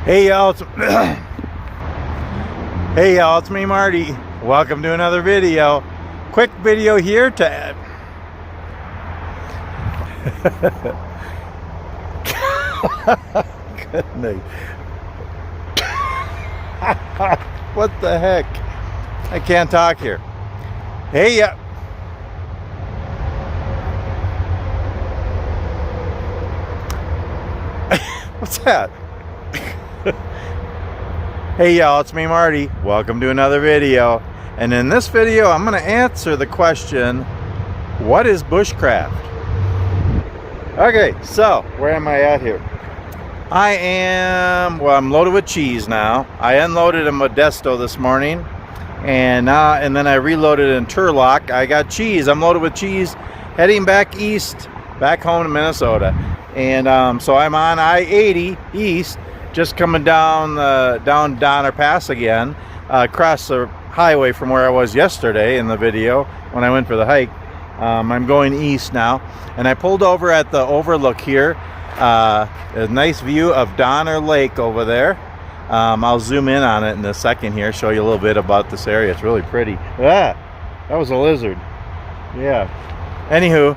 Hey y'all, hey y'all, it's me Marty. Welcome to another video. Quick video here to good night. What the heck? I can't talk here. Hey what's that? Hey y'all, it's me Marty. Welcome to another video. And in this video, I'm going to answer the question, what is bushcraft? Okay, so where am I at here? I'm loaded with cheese now. I unloaded in Modesto this morning, and then I reloaded in Turlock. I got cheese. I'm loaded with cheese, heading back east, back home to Minnesota. And so I'm on I-80 east, just coming down Donner Pass again, across the highway from where I was yesterday in the video when I went for the hike. I'm going east now, and I pulled over at the overlook here. A nice view of Donner Lake over there. I'll zoom in on it in a second here, show you a little bit about this area. It's really pretty. Ah, that was a lizard. Yeah. Anywho.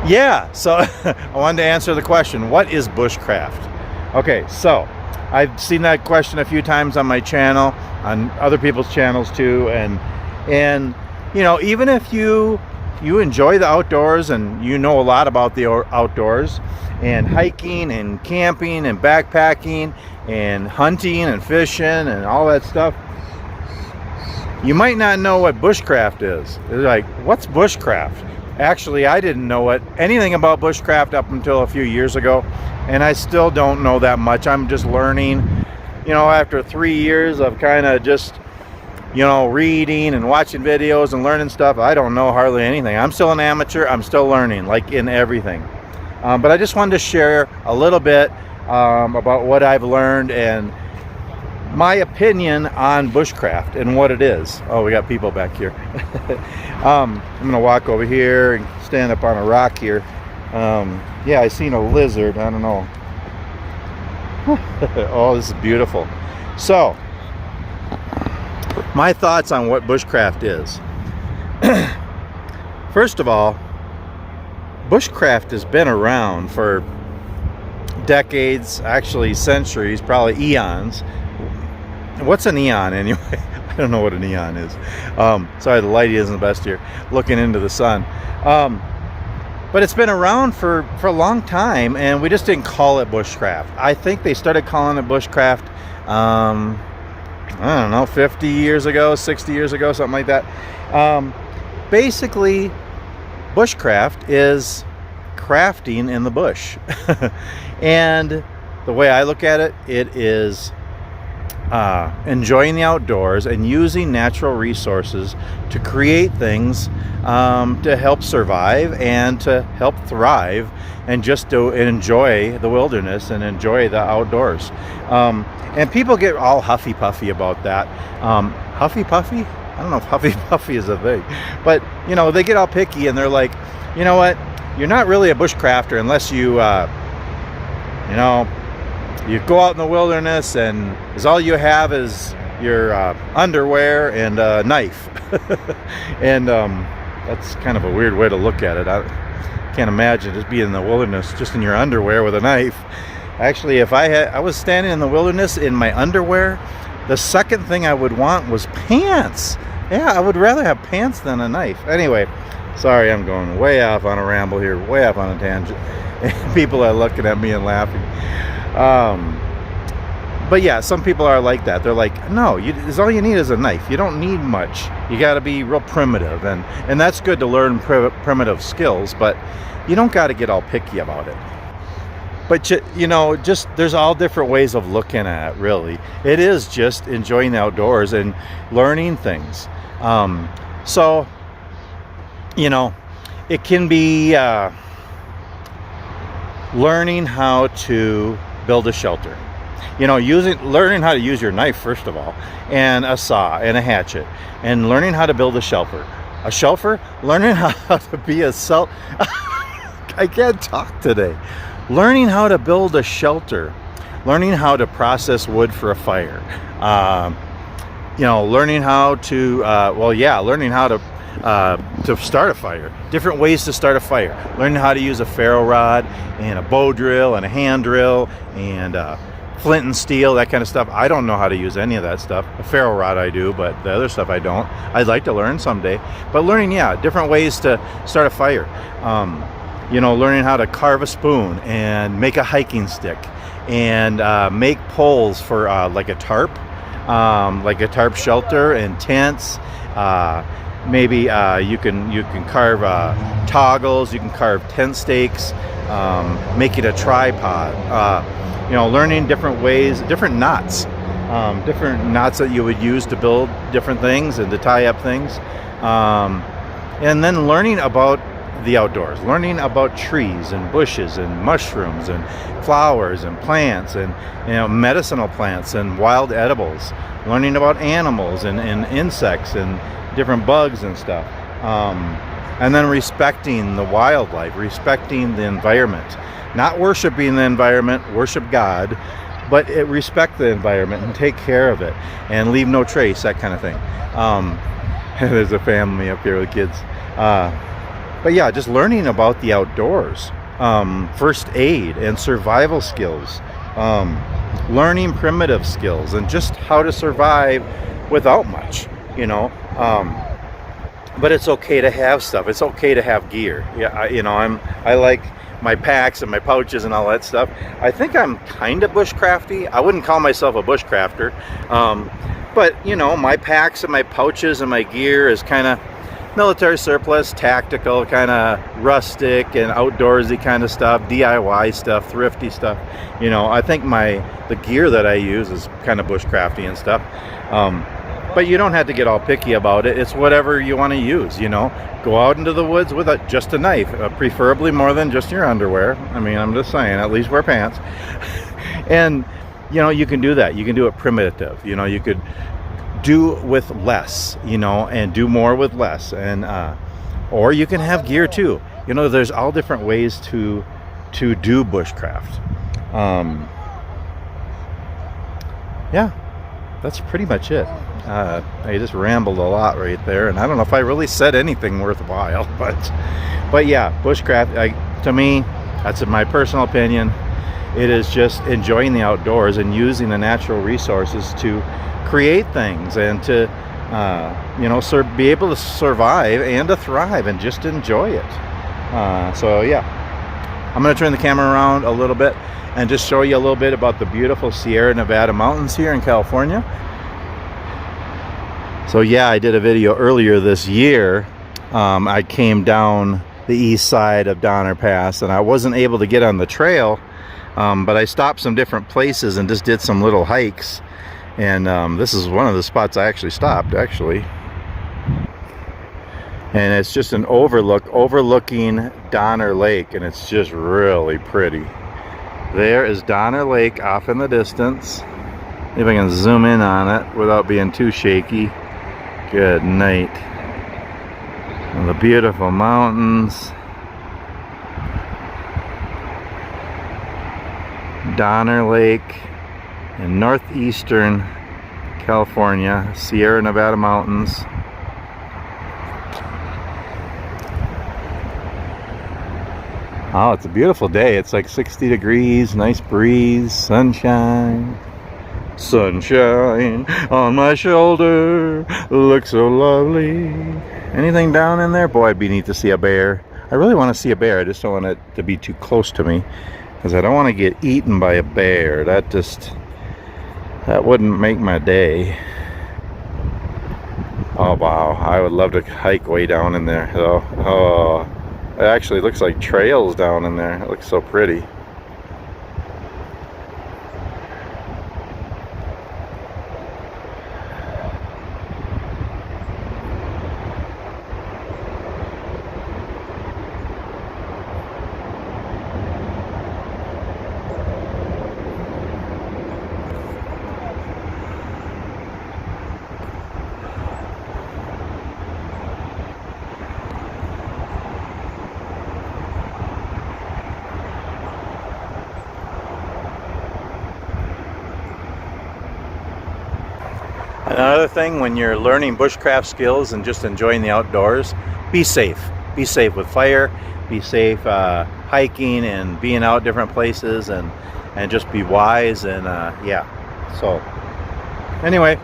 Yeah, so I wanted to answer the question, what is bushcraft? Okay, so I've seen that question a few times on my channel, on other people's channels too, and you know, even if you enjoy the outdoors and you know a lot about the outdoors and hiking and camping and backpacking and hunting and fishing and all that stuff, you might not know what bushcraft is. It's like, what's bushcraft? Actually, I didn't know anything about bushcraft up until a few years ago, and I still don't know that much. I'm just learning, you know, after 3 years of kind of just, you know, reading and watching videos and learning stuff. I don't know hardly anything. I'm still an amateur. I'm still learning, like in everything. But I just wanted to share a little bit about what I've learned and my opinion on bushcraft and what it is. Oh, we got people back here. I'm gonna walk over here and stand up on a rock here. Yeah, I seen a lizard. I don't know. Oh, this is beautiful. So, my thoughts on what bushcraft is. First of all, bushcraft has been around for decades, actually centuries, probably eons. What's an eon anyway? I don't know what an eon is. Sorry, the light isn't the best here, looking into the sun. But it's been around for a long time, and we just didn't call it bushcraft. I think they started calling it bushcraft, I don't know, 50 years ago, 60 years ago, something like that. Basically, bushcraft is crafting in the bush. And the way I look at it, it is enjoying the outdoors and using natural resources to create things to help survive and to help thrive, and just to enjoy the wilderness and enjoy the outdoors. And people get all huffy puffy about that. Huffy puffy? I don't know if huffy puffy is a thing, but you know, they get all picky and they're like, you know what, you're not really a bushcrafter unless you you know, you go out in the wilderness and all you have is your underwear and a knife. And that's kind of a weird way to look at it. I can't imagine just being in the wilderness just in your underwear with a knife. Actually, if I was standing in the wilderness in my underwear, the second thing I would want was pants. Yeah, I would rather have pants than a knife. Anyway, sorry, I'm going way off on a ramble here, way off on a tangent. People are looking at me and laughing. But yeah, some people are like that. They're like, no, all you need is a knife. You don't need much. You got to be real primitive, and that's good to learn primitive skills, but you don't got to get all picky about it. But you know, just there's all different ways of looking at it, really. It is just enjoying the outdoors and learning things. So, you know, it can be learning how to build a shelter. You know, learning how to use your knife, first of all, and a saw and a hatchet, and learning how to build a shelter. A shelfer? Learning how to be a I can't talk today. learning how to build a shelter, learning how to process wood for a fire, you know, learning how to, learning how to start a fire, different ways to start a fire, learning how to use a ferro rod and a bow drill and a hand drill and flint and steel, that kind of stuff. I don't know how to use any of that stuff. A ferro rod I do, but the other stuff I don't. I'd like to learn someday. But learning, yeah, different ways to start a fire. You know, learning how to carve a spoon and make a hiking stick and make poles for like a tarp shelter and tents. Maybe you can carve toggles, you can carve tent stakes, make it a tripod. You know, learning different ways, different knots that you would use to build different things and to tie up things. And then learning about the outdoors, learning about trees and bushes and mushrooms and flowers and plants and, you know, medicinal plants and wild edibles, learning about animals and insects and different bugs and stuff. And then respecting the wildlife, respecting the environment, not worshiping the environment, worship God, but respect the environment and take care of it and leave no trace, that kind of thing. There's a family up here with kids. But yeah, just learning about the outdoors, first aid and survival skills, learning primitive skills and just how to survive without much, you know. But it's okay to have stuff. It's okay to have gear. Yeah, I like my packs and my pouches and all that stuff. I think I'm kind of bushcrafty. I wouldn't call myself a bushcrafter, but you know, my packs and my pouches and my gear is kind of military surplus, tactical, kind of rustic and outdoorsy kind of stuff, DIY stuff, thrifty stuff. You know, I think the gear that I use is kind of bushcrafty and stuff. But you don't have to get all picky about it. It's whatever you want to use, you know. Go out into the woods with just a knife, preferably more than just your underwear. I mean, I'm just saying, at least wear pants. And, you know, you can do that. You can do it primitive. You know, you could do with less, you know, and do more with less. And or you can have gear too. You know, there's all different ways to do bushcraft. Yeah, that's pretty much it. I just rambled a lot right there, and I don't know if I really said anything worthwhile, but yeah, bushcraft, to me, that's my personal opinion. It is just enjoying the outdoors and using the natural resources to create things and to you know, be able to survive and to thrive and just enjoy it. So yeah, I'm going to turn the camera around a little bit and just show you a little bit about the beautiful Sierra Nevada mountains here in California. So yeah, I did a video earlier this year. I came down the east side of Donner Pass and I wasn't able to get on the trail, but I stopped some different places and just did some little hikes. And this is one of the spots I actually stopped, actually. And it's just an overlooking Donner Lake, and it's just really pretty. There is Donner Lake off in the distance. See if I can zoom in on it without being too shaky. Good night. And the beautiful mountains. Donner Lake in northeastern California, Sierra Nevada mountains. Oh, it's a beautiful day. It's like 60 degrees, nice breeze, sunshine. Sunshine on my shoulder, looks so lovely. Anything down in there? Boy, it'd be neat to see a bear. I really want to see a bear. I just don't want it to be too close to me, because I don't want to get eaten by a bear. That wouldn't make my day. Oh wow, I would love to hike way down in there though. Oh, it actually looks like trails down in there. It looks so pretty. other thing, when you're learning bushcraft skills and just enjoying the outdoors, be safe. Be safe with fire. Be safe hiking and being out different places, and just be wise. And yeah. So anyway,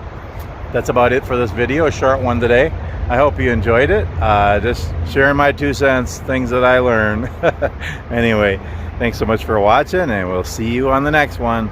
that's about it for this video. A short one today. I hope you enjoyed it. Just sharing my 2 cents, things that I learned. Anyway, thanks so much for watching, and we'll see you on the next one.